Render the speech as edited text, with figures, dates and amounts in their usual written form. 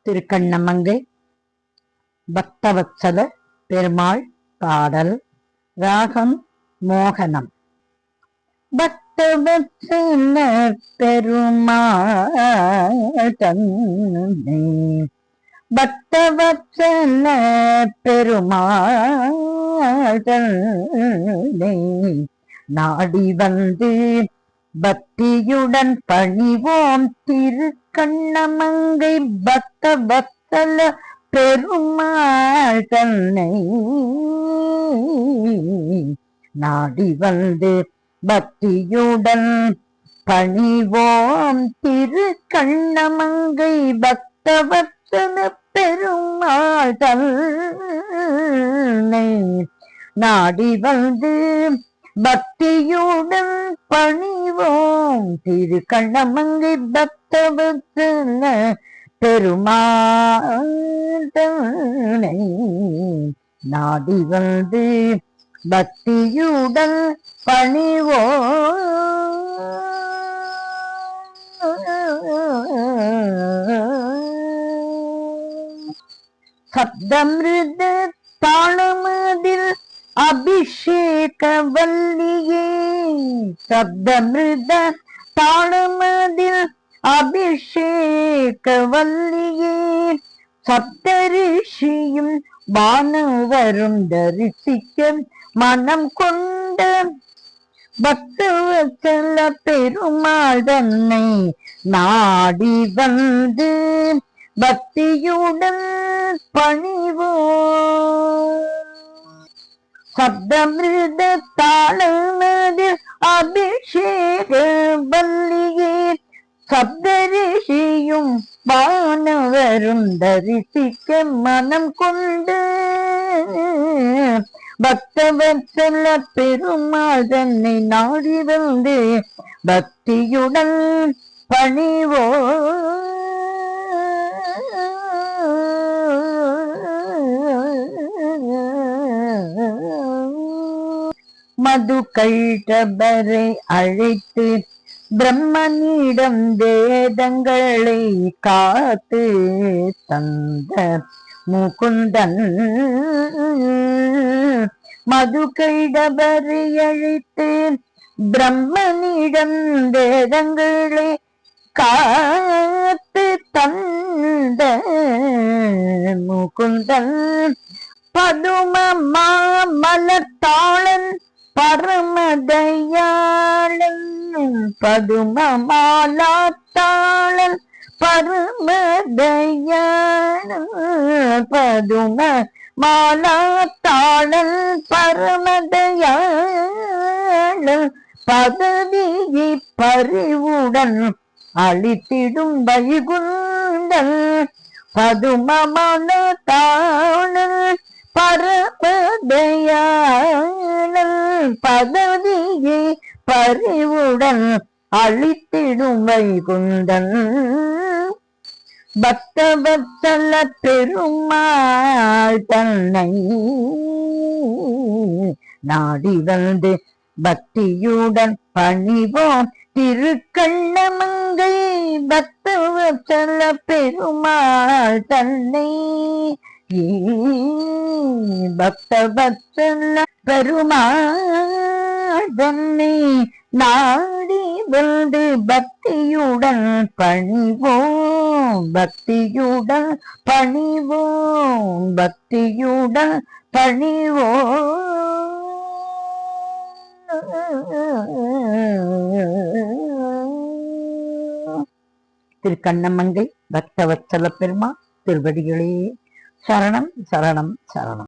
திருக்கண்ணமங்கை பக்தவத்சல பெருமாள் பாடல். ராகம் மோகனம். பக்தவத்சல பெருமாள் தன்னை, பக்தவத்சல பெருமாள் தன்னை நாடி வந்து பக்தியுடன் பணிவோம். திருக்கண்ணமங்கை பக்தவத்சல பெருமாள் தன்னை நாடி வந்து பக்தியுடன் பணிவோம். திருக்கண்ணமங்கை பக்தவத்சல பெருமாள் தன்னை நாடி வந்து பக்தியுடன் பணிவோம். திருக்கண்ணமங்கை பக்தவத்சல பெருமாள் தன்னை நாடி வந்து பக்தியுடன் பணிவோம். சப்தமிருத தாளமதில் அபிஷேக வல்லியே, சப்தமிருத தாளமதில் அபிஷேக வல்லியே, சப்தரிஷியும் வானவரும் தரிசிக்க மனம் கொண்ட பக்தவத்சல பெருமாள் தன்னை நாடி வந்து பக்தியுடன் பணிவோம். சப்தமிருத தாளமதில் அபிஷேக வல்லியே, சப்தரிஷியும் வானவரும் தரிசிக்க மனம் கொண்டு பக்தவத்சல பெருமாள் தன்னை நாடி வந்து பக்தியுடன் பணிவோம். மது கைடபரை அழைத்து பிரம்மனிடம் வேதங்களை காத்து தந்த முகுந்தன், மது கைடபரை அழைத்து பிரம்மனிடம் வேதங்களை காத்து தந்த முகுந்தன், பதும மாமலத்தாளன் பரமதயாளன், பதும மாலாத்தாளன் பரமதயாளன், பதும மாலாத்தாளன் பரமதயாளன், பதவியை பறிவுடன் அளித்திடும் வைகுந்தன், பதும மாலாத்தாளன் பரமதயாளன், பதவியை பறிவுடன் அளித்திடும் வைகுந்தன், பக்தவத்சல பெருமாள் தன்னை நாடி வந்து பக்தியுடன் பணிவோம். திருக்கண்ணமங்கை பக்தவத்சல பெருமாள் தன்னை, பக்தவத்சல பெருமாள் தன்னை நாடி வந்து பக்தியுடன் பணிவோம். பக்தியுடன் பணிவோம். பக்தியுடன் பணிவோம். திருக்கண்ணமங்கை பக்தவத்சல பெருமாள் திருவடிகளே சரணம் சரணம் சரணம்.